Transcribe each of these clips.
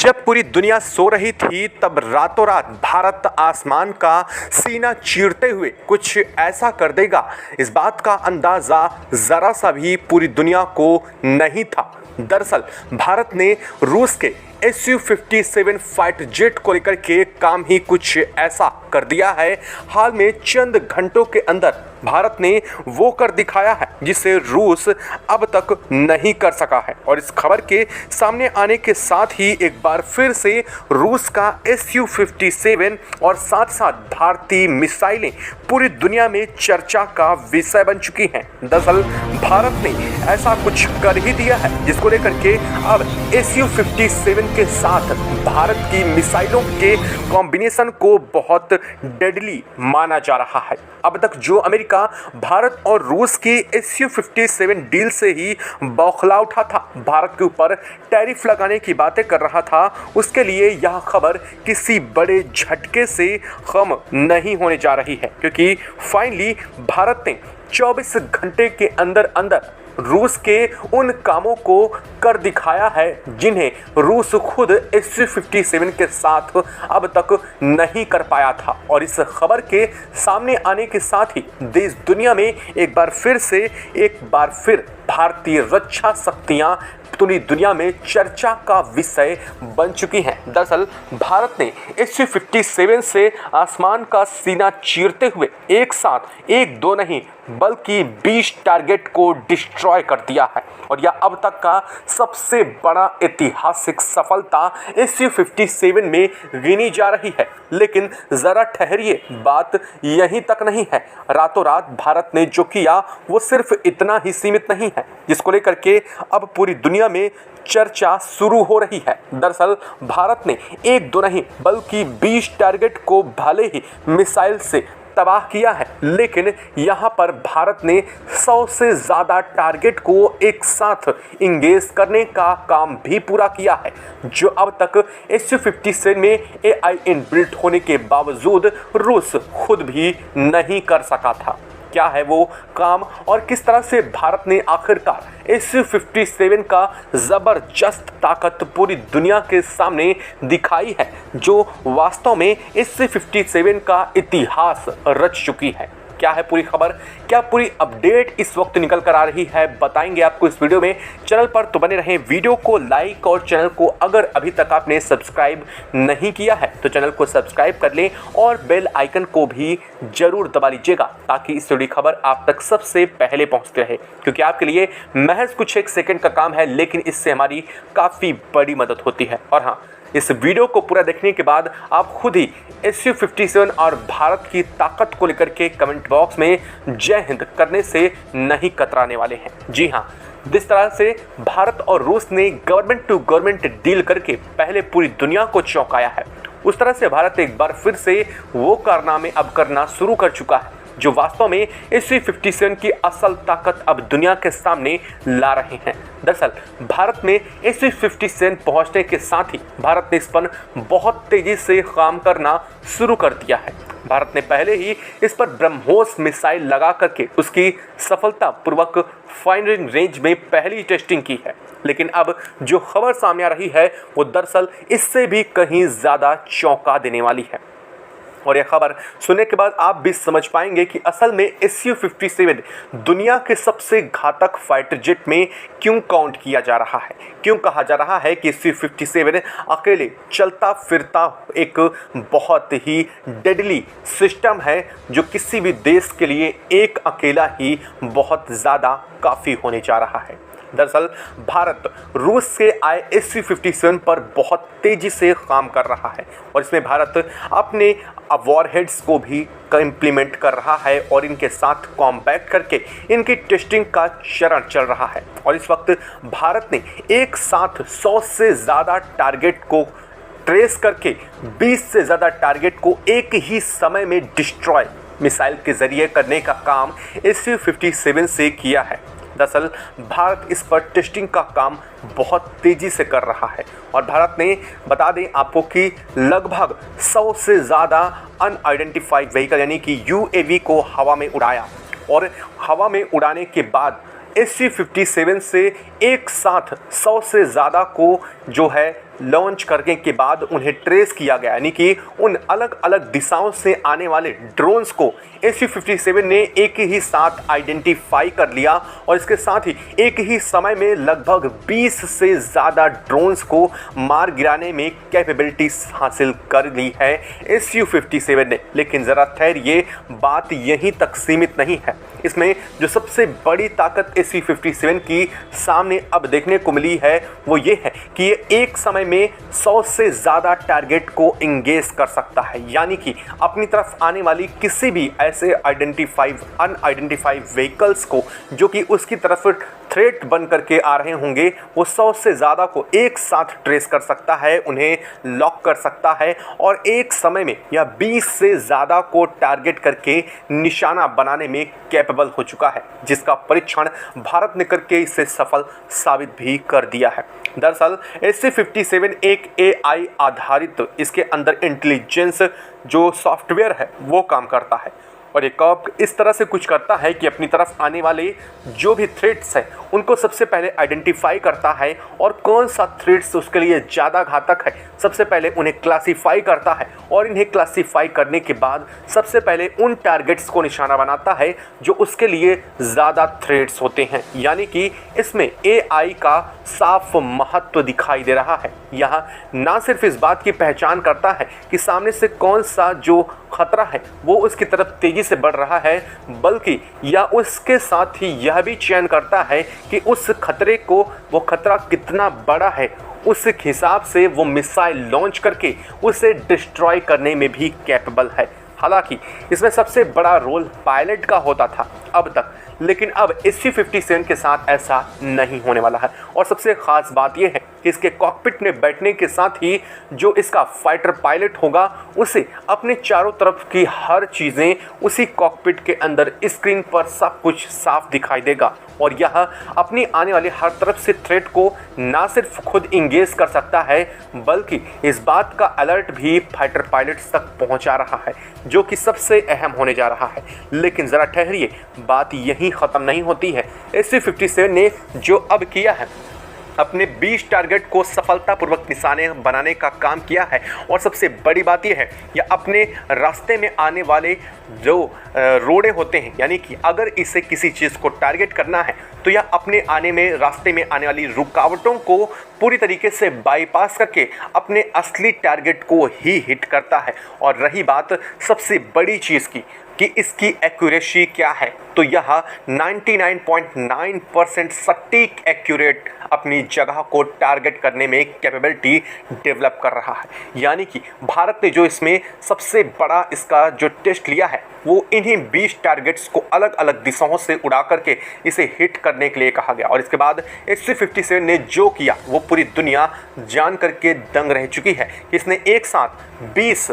जब पूरी दुनिया सो रही थी तब रातों रात भारत आसमान का सीना चीरते हुए कुछ ऐसा कर देगा, इस बात का अंदाजा जरा सा भी पूरी दुनिया को नहीं था। दरअसल भारत ने रूस के Su-57 फाइटर जेट को लेकर के काम ही कुछ ऐसा कर दिया है। हाल में चंद घंटों के अंदर भारत ने वो कर दिखाया है जिसे रूस अब तक नहीं कर सका है। और इस खबर के सामने आने के साथ ही एक बार फिर से रूस का Su-57 और साथ साथ भारतीय मिसाइलें पूरी दुनिया में चर्चा का विषय बन चुकी हैं। दरअसल भारत ने ऐसा कुछ कर ही दिया है जिसको लेकर के अब Su-57 के साथ भारत की मिसाइलों के कॉम्बिनेशन को बहुत डेडली माना जा रहा है। अब तक जो अमेरिका भारत और रूस की Su-57 डील से ही बौखला उठा था, भारत के ऊपर टैरिफ लगाने की बातें कर रहा था, उसके लिए यह खबर किसी बड़े झटके से कम नहीं होने जा रही है, क्योंकि फाइनली भारत ने 24 घंटे के अंदर अंदर रूस के उन कामों को कर दिखाया है जिन्हें रूस खुद Su-57 के साथ अब तक नहीं कर पाया था। और इस खबर के सामने आने के साथ ही देश दुनिया में एक बार फिर भारतीय रक्षा शक्तियां पूरी दुनिया में चर्चा का विषय बन चुकी हैं। दरअसल भारत ने Su-57 से आसमान का सीना चीरते हुए एक साथ एक दो नहीं बल्कि 20 टारगेट को डिस्ट्रॉय कर दिया है। और यह अब तक का सबसे बड़ा ऐतिहासिक सफलता Su-57 में गिनी जा रही है। लेकिन जरा ठहरिए, बात यहीं तक नहीं है। रातों रात भारत ने जो किया वो सिर्फ इतना ही सीमित नहीं है जिसको लेकर के अब पूरी दुनिया में चर्चा शुरू हो रही है। दरअसल भारत ने एक दो नहीं बल्कि 20 टारगेट को भले ही मिसाइल से तबाह किया है, लेकिन यहाँ पर भारत ने 100 से ज़्यादा टारगेट को एक साथ इंगेज करने का काम भी पूरा किया है, जो अब तक Su-57 में AI इनबिल्ट होने के बावजूद रूस खुद भी नहीं कर सका था। क्या है वो काम और किस तरह से भारत ने आखिरकार Su-57 का ज़बरदस्त ताकत पूरी दुनिया के सामने दिखाई है, जो वास्तव में Su-57 का इतिहास रच चुकी है। क्या है पूरी खबर, क्या पूरी अपडेट इस वक्त निकल कर आ रही है, बताएंगे आपको इस वीडियो में। चैनल पर तो बने रहें, वीडियो को लाइक और चैनल को अगर अभी तक आपने सब्सक्राइब नहीं किया है तो चैनल को सब्सक्राइब कर लें और बेल आइकन को भी जरूर दबा लीजिएगा ताकि इस जुड़ी खबर आप तक सबसे पहले पहुंचती रहे, क्योंकि आपके लिए महज कुछ एक सेकंड का काम है, लेकिन इससे हमारी काफ़ी बड़ी मदद होती है। और हाँ, इस वीडियो को पूरा देखने के बाद आप खुद ही Su-57 और भारत की ताकत को लेकर के कमेंट बॉक्स में जय हिंद करने से नहीं कतराने वाले हैं। जी हाँ, जिस तरह से भारत और रूस ने गवर्नमेंट टू गवर्नमेंट डील करके पहले पूरी दुनिया को चौंकाया है, उस तरह से भारत एक बार फिर से वो कारनामे अब करना शुरू कर चुका है जो वास्तव में Su-57 की असल ताकत अब दुनिया के सामने ला रहे हैं। दरअसल भारत में Su-57 पहुंचने के साथ ही भारत ने इस पर बहुत तेजी से काम करना शुरू कर दिया है। भारत ने पहले ही इस पर ब्रह्मोस मिसाइल लगा करके उसकी सफलतापूर्वक फायरिंग रेंज में पहली टेस्टिंग की है, लेकिन अब जो खबर सामने आ रही है वो दरअसल इससे भी कहीं ज़्यादा चौंका देने वाली है। और यह खबर सुनने के बाद आप भी समझ पाएंगे कि असल में Su-57 दुनिया के सबसे घातक फाइटर जेट में क्यों काउंट किया जा रहा है, क्यों कहा जा रहा है कि Su-57 अकेले चलता फिरता एक बहुत ही डेडली सिस्टम है जो किसी भी देश के लिए एक अकेला ही बहुत ज़्यादा काफ़ी होने जा रहा है। दरअसल भारत रूस से आए Su-57 पर बहुत तेज़ी से काम कर रहा है और इसमें भारत अपने वॉरहेड्स को भी इम्प्लीमेंट कर रहा है और इनके साथ कॉम्पैक्ट करके इनकी टेस्टिंग का चरण चल रहा है। और इस वक्त भारत ने एक साथ 100 से ज़्यादा टारगेट को ट्रेस करके 20 से ज़्यादा टारगेट को एक ही समय में डिस्ट्रॉय मिसाइल के ज़रिए करने का काम Su-57 से किया है। दरअसल भारत इस पर टेस्टिंग का काम बहुत तेज़ी से कर रहा है और भारत ने बता दें आपको कि लगभग 100 से ज़्यादा अनआइडेंटिफाइड व्हीकल यानी कि UAV को हवा में उड़ाया और हवा में उड़ाने के बाद SU-57 से एक साथ 100 से ज़्यादा को जो है लॉन्च करने के बाद उन्हें ट्रेस किया गया, यानी कि उन अलग अलग दिशाओं से आने वाले ड्रोन्स को SU-57 ने एक ही साथ आइडेंटिफाई कर लिया और इसके साथ ही एक ही समय में लगभग 20 से ज़्यादा ड्रोन्स को मार गिराने में कैपेबिलिटी हासिल कर ली है SU-57 ने। लेकिन ज़रा ठहरिए, बात यहीं तक सीमित नहीं है। इसमें जो सबसे बड़ी ताकत SU-57 की सामने अब देखने को मिली है वो ये है कि ये एक समय में 100 से ज़्यादा टारगेट को इंगेज कर सकता है, यानी कि अपनी तरफ आने वाली किसी भी ऐसे अनआइडेंटिफाइड व्हीकल्स को जो कि उसकी तरफ थ्रेट बन करके आ रहे होंगे, वो 100 से ज़्यादा को एक साथ ट्रेस कर सकता है, उन्हें लॉक कर सकता है और एक समय में या 20 से ज़्यादा को टारगेट करके निशाना बनाने में कैपेबल हो चुका है, जिसका परीक्षण भारत ने करके इसे सफल साबित भी कर दिया है। दरअसल SU-57 एक AI आधारित इसके अंदर इंटेलिजेंस जो सॉफ्टवेयर है वो काम करता है और ये कब इस तरह से कुछ करता है कि अपनी तरफ आने वाले जो भी थ्रेट्स हैं उनको सबसे पहले आइडेंटिफाई करता है और कौन सा थ्रेट्स उसके लिए ज़्यादा घातक है सबसे पहले उन्हें क्लासीफाई करता है और इन्हें क्लासीफाई करने के बाद सबसे पहले उन टारगेट्स को निशाना बनाता है जो उसके लिए ज़्यादा थ्रेट्स होते हैं। यानी कि इसमें AI का साफ महत्व दिखाई दे रहा है। यहाँ ना सिर्फ इस बात की पहचान करता है कि सामने से कौन सा जो खतरा है वो उसकी तरफ तेजी से बढ़ रहा है, बल्कि या उसके साथ ही यह भी चयन करता है कि उस खतरे को वो खतरा कितना बड़ा है, उस हिसाब से वो मिसाइल लॉन्च करके उसे डिस्ट्रॉय करने में भी कैपेबल है। हालांकि इसमें सबसे बड़ा रोल पायलट का होता था अब तक, लेकिन अब SU-57 के साथ ऐसा नहीं होने वाला है। और सबसे ख़ास बात यह है कि इसके कॉकपिट में बैठने के साथ ही जो इसका फाइटर पायलट होगा उसे अपने चारों तरफ की हर चीज़ें उसी कॉकपिट के अंदर स्क्रीन पर सब कुछ साफ दिखाई देगा और यह अपनी आने वाली हर तरफ से थ्रेट को ना सिर्फ खुद इंगेज कर सकता है, बल्कि इस बात का अलर्ट भी फाइटर पायलट्स तक पहुंचा रहा है, जो कि सबसे अहम होने जा रहा है। लेकिन ज़रा ठहरिए, बात यहीं ख़त्म नहीं होती है। SU-57 ने जो अब किया है, अपने 20 टारगेट को सफलतापूर्वक निशाने बनाने का काम किया है और सबसे बड़ी बात यह है यह अपने रास्ते में आने वाले जो रोड़े होते हैं, यानी कि अगर इसे किसी चीज़ को टारगेट करना है तो यह अपने आने में रास्ते में आने वाली रुकावटों को पूरी तरीके से बाईपास करके अपने असली टारगेट को ही हिट करता है। और रही बात सबसे बड़ी चीज़ की कि इसकी एक्यूरेसी क्या है, तो यह 99.9% सटीक एक्यूरेट अपनी जगह को टारगेट करने में कैपेबिलिटी डेवलप कर रहा है। यानी कि भारत ने जो इसमें सबसे बड़ा इसका जो टेस्ट लिया है वो इन्हीं 20 टारगेट्स को अलग अलग दिशाओं से उड़ा करके इसे हिट करने के लिए कहा गया। और इसके बाद SU-57 ने जो किया वो पूरी दुनिया जान करके दंग रह चुकी है कि इसने एक साथ 20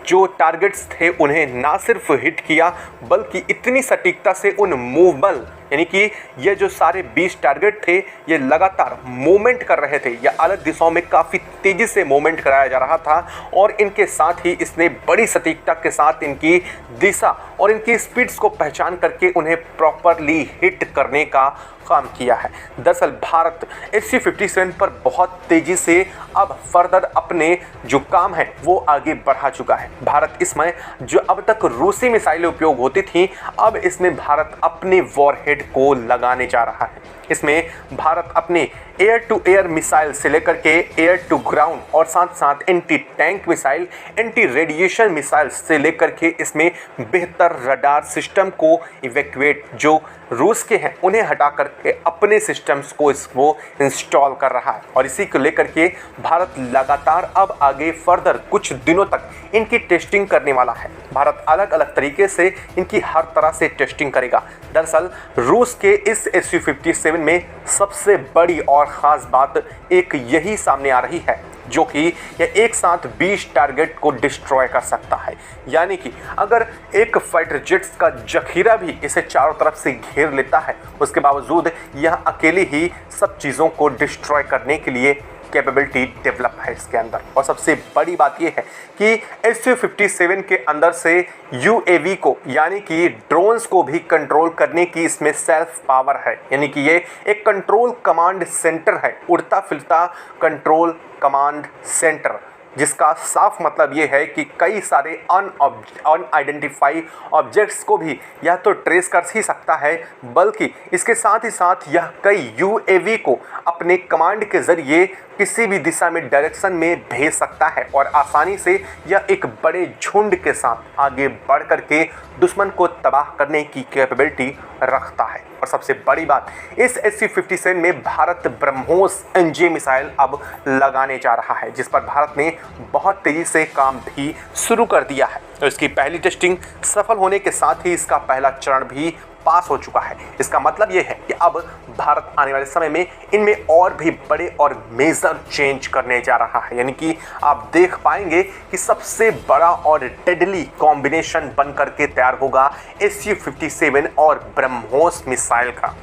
जो टारगेट्स थे उन्हें ना सिर्फ हिट किया, बल्कि इतनी सटीकता से उन मूवेबल, यानी कि ये जो सारे 20 टारगेट थे ये लगातार मूवमेंट कर रहे थे या अलग दिशाओं में काफ़ी तेज़ी से मूवमेंट कराया जा रहा था और इनके साथ ही इसने बड़ी सटीकता के साथ इनकी दिशा और इनकी स्पीड्स को पहचान करके उन्हें प्रॉपरली हिट करने का काम किया है। दरअसल भारत SU-57 पर बहुत तेज़ी से अब फर्दर अपने जो काम है वो आगे बढ़ा चुका है। भारत इसमें जो अब तक रूसी मिसाइलें उपयोग होती थी, अब इसमें भारत अपने वॉरहेड को लगाने जा रहा है। इसमें भारत अपने एयर टू एयर मिसाइल से लेकर के एयर टू ग्राउंड और साथ साथ anti tank missile, anti radiation missile से लेकर के इसमें बेहतर रडार सिस्टम को इवैक्यूएट जो रूस के हैं उन्हें हटा करके अपने सिस्टम्स को इसको इंस्टॉल कर रहा है। और इसी को लेकर के भारत लगातार अब आगे फर्दर कुछ दिनों तक इनकी टेस्टिंग करने वाला है। भारत अलग अलग तरीके से इनकी हर तरह से टेस्टिंग करेगा। दरअसल रूस के इस SU-57 में सबसे बड़ी और ख़ास बात एक यही सामने आ रही है, जो कि यह एक साथ 20 टारगेट को डिस्ट्रॉय कर सकता है। यानी कि अगर एक फाइटर जेट्स का जखीरा भी इसे चारों तरफ से घेर लेता है, उसके बावजूद यह अकेले ही सब चीज़ों को डिस्ट्रॉय करने के लिए कैपेबिलिटी डेवलप है इसके अंदर। और सबसे बड़ी बात यह है कि Su-57 के अंदर से UAV को यानी कि ड्रोन्स को भी कंट्रोल करने की इसमें सेल्फ पावर है, यानी कि ये एक कंट्रोल कमांड सेंटर है, उड़ता फिरता कंट्रोल कमांड सेंटर, जिसका साफ मतलब ये है कि कई सारे अनआइडेंटिफाई ऑब्जेक्ट्स को भी यह तो ट्रेस कर ही सकता है, बल्कि इसके साथ ही साथ यह कई UAV को अपने कमांड के ज़रिए किसी भी दिशा में डायरेक्शन में भेज सकता है और आसानी से यह एक बड़े झुंड के साथ आगे बढ़ करके दुश्मन को तबाह करने की कैपेबिलिटी रखता है। और सबसे बड़ी बात, इस Su-57 में भारत ब्रह्मोस NJ मिसाइल अब लगाने जा रहा है, जिस पर भारत ने बहुत तेज़ी से काम भी शुरू कर दिया है। तो इसकी पहली टेस्टिंग सफल होने के साथ ही इसका पहला चरण भी पास हो चुका है। इसका मतलब ये है कि अब भारत आने वाले समय में इनमें और भी बड़े और मेजर चेंज करने जा रहा है, यानी कि आप देख पाएंगे कि सबसे बड़ा और डेडली कॉम्बिनेशन बन करके तैयार होगा Su-57 और ब्रह्मोस मिसाइल का।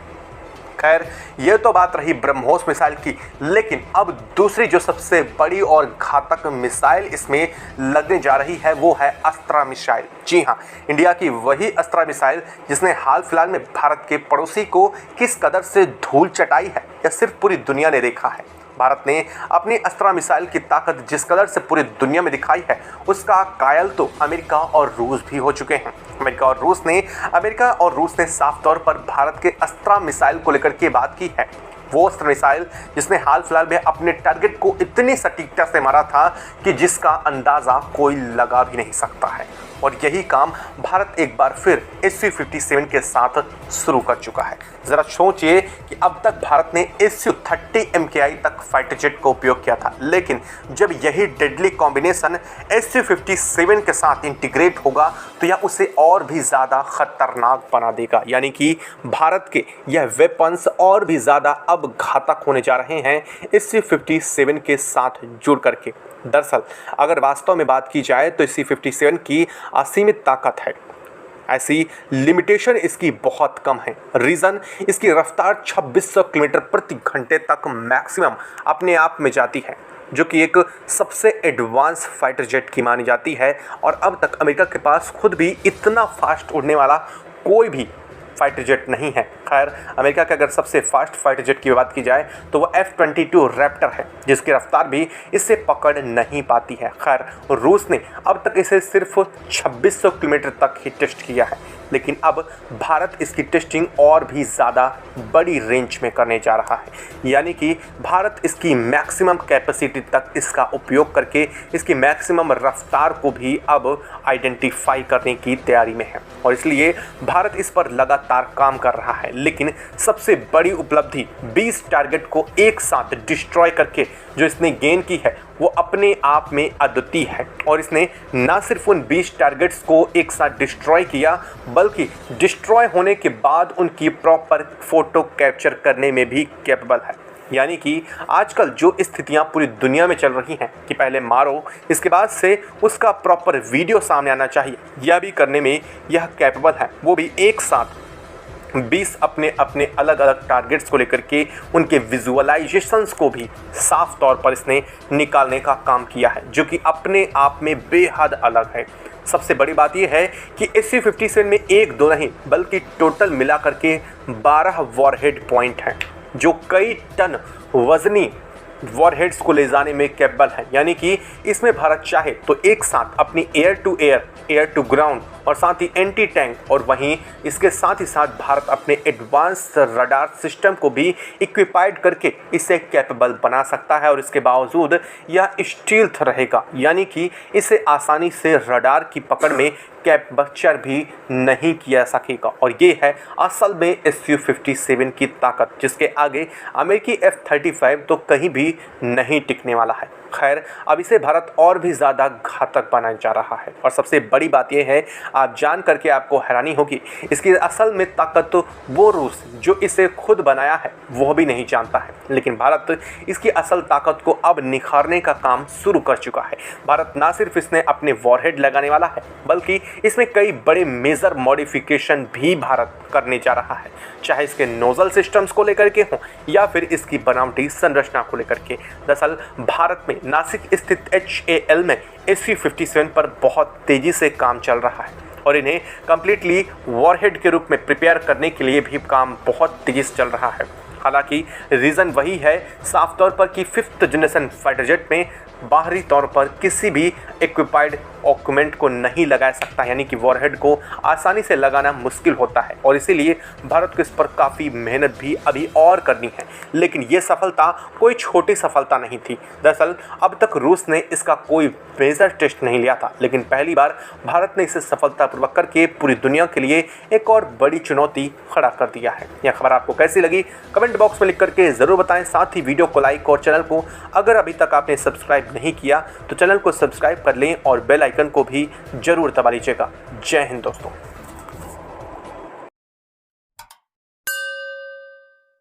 खैर, ये तो बात रही ब्रह्मोस मिसाइल की, लेकिन अब दूसरी जो सबसे बड़ी और घातक मिसाइल इसमें लगने जा रही है वो है अस्त्रा मिसाइल। जी हाँ, इंडिया की वही अस्त्रा मिसाइल जिसने हाल फिलहाल में भारत के पड़ोसी को किस कदर से धूल चटाई है, यह सिर्फ पूरी दुनिया ने देखा है। भारत ने अपनी अस्त्रा मिसाइल की ताकत जिस कदर से पूरी दुनिया में दिखाई है, उसका कायल तो अमेरिका और रूस भी हो चुके हैं। अमेरिका और रूस ने साफ तौर पर भारत के अस्त्रा मिसाइल को लेकर के बात की है। वो अस्त्र मिसाइल जिसने हाल फिलहाल में अपने टारगेट को इतनी सटीकता से मारा था कि जिसका अंदाज़ा कोई लगा भी नहीं सकता है। और यही काम भारत एक बार फिर Su-57 के साथ शुरू कर चुका है। ज़रा सोचिए कि अब तक भारत ने Su-30 MKI तक फाइटर जेट का उपयोग किया था, लेकिन जब यही डेडली कॉम्बिनेशन Su-57 के साथ इंटीग्रेट होगा तो यह उसे और भी ज़्यादा खतरनाक बना देगा, यानी कि भारत के यह वेपन्स और भी ज़्यादा अब घातक होने जा रहे हैं Su-57 के साथ जुड़ करके। दरअसल अगर वास्तव में बात की जाए तो Su-57 की असीमित ताकत है, ऐसी लिमिटेशन इसकी बहुत कम है। रीज़न, इसकी रफ्तार 2600 किलोमीटर प्रति घंटे तक मैक्सिमम अपने आप में जाती है, जो कि एक सबसे एडवांस फाइटर जेट की मानी जाती है। और अब तक अमेरिका के पास खुद भी इतना फास्ट उड़ने वाला कोई भी फाइटर जेट नहीं है। खैर, अमेरिका के अगर सबसे फास्ट फाइटर जेट की बात की जाए तो वो F-22 रैप्टर है, जिसकी रफ्तार भी इससे पकड़ नहीं पाती है। खैर, रूस ने अब तक इसे सिर्फ 2600 किलोमीटर तक ही टेस्ट किया है, लेकिन अब भारत इसकी टेस्टिंग और भी ज़्यादा बड़ी रेंज में करने जा रहा है, यानी कि भारत इसकी मैक्सिमम कैपेसिटी तक इसका उपयोग करके इसकी मैक्सिमम रफ्तार को भी अब आइडेंटिफाई करने की तैयारी में है। और इसलिए भारत इस पर लगातार काम कर रहा है। लेकिन सबसे बड़ी उपलब्धि 20 टारगेट को एक साथ डिस्ट्रॉय करके जो इसने गेन की है वो अपने आप में अद्वितीय है। और इसने न सिर्फ उन 20 टारगेट्स को एक साथ डिस्ट्रॉय किया, बल्कि डिस्ट्रॉय होने के बाद उनकी प्रॉपर फोटो कैप्चर करने में भी कैपेबल है। यानी कि आजकल जो स्थितियां पूरी दुनिया में चल रही हैं कि पहले मारो, इसके बाद से उसका प्रॉपर वीडियो सामने आना चाहिए, यह भी करने में यह कैपेबल है। वो भी एक साथ 20 अपने अपने अलग अलग टारगेट्स को लेकर के उनके विजुअलाइजेशंस को भी साफ तौर पर इसने निकालने का काम किया है, जो कि अपने आप में बेहद अलग है। सबसे बड़ी बात यह है कि Su-57 में एक दो नहीं बल्कि टोटल मिला करके 12 वॉरहेड पॉइंट हैं, जो कई टन वजनी वॉरहेड्स को ले जाने में कैपेबल है। यानी कि इसमें भारत चाहे तो एक साथ अपनी air to air, air to ground और साथ ही एंटी टैंक, और वहीं इसके साथ ही साथ भारत अपने एडवांस रडार सिस्टम को भी इक्विपाइड करके इसे कैपेबल बना सकता है। और इसके बावजूद यह स्टील्थ रहेगा, यानी कि इसे आसानी से रडार की पकड़ में कैप्चर भी नहीं किया सकेगा। और ये है असल में Su-57 की ताकत, जिसके आगे अमेरिकी F-35 तो कहीं भी नहीं टिकने वाला है। खैर, अब इसे भारत और भी ज़्यादा घातक बनाया जा रहा है और सबसे बड़ी बात यह है, आप जान करके आपको हैरानी होगी, इसकी असल में ताकत तो वो रूस जो इसे खुद बनाया है वो भी नहीं जानता है। लेकिन भारत इसकी असल ताकत को अब निखारने का काम शुरू कर चुका है। भारत ना सिर्फ इसने अपने वॉरहेड लगाने वाला है, बल्कि इसमें कई बड़े मेजर मॉडिफिकेशन भी भारत करने जा रहा है, चाहे इसके नोजल सिस्टम्स को लेकर के हो या फिर इसकी बनावटी संरचना को लेकर के। दरअसल भारत में नासिक स्थित HAL में SU-57 पर बहुत तेजी से काम चल रहा है और इन्हें कम्प्लीटली वॉरहेड के रूप में प्रिपेयर करने के लिए भी काम बहुत तेजी से चल रहा है। हालांकि रीज़न वही है साफ तौर पर कि 5th जनरेशन फाइटर जेट में बाहरी तौर पर किसी भी इक्विपाइड ऑक्यूमेंट को नहीं लगा सकता, यानी कि वॉरहेड को आसानी से लगाना मुश्किल होता है और इसीलिए भारत को इस पर काफ़ी मेहनत भी अभी और करनी है। लेकिन ये सफलता कोई छोटी सफलता नहीं थी। दरअसल अब तक रूस ने इसका कोई मेजर टेस्ट नहीं लिया था, लेकिन पहली बार भारत ने इसे सफलतापूर्वक करके पूरी दुनिया के लिए एक और बड़ी चुनौती खड़ा कर दिया है। यह खबर आपको कैसी लगी कमेंट बॉक्स में लिख करके ज़रूर बताएं। साथ ही वीडियो को लाइक और चैनल को अगर अभी तक आपने सब्सक्राइब नहीं किया तो चैनल को सब्सक्राइब कर लें और बेल आइकन को भी जरूर दबा लीजिएगा। जय हिंद दोस्तों।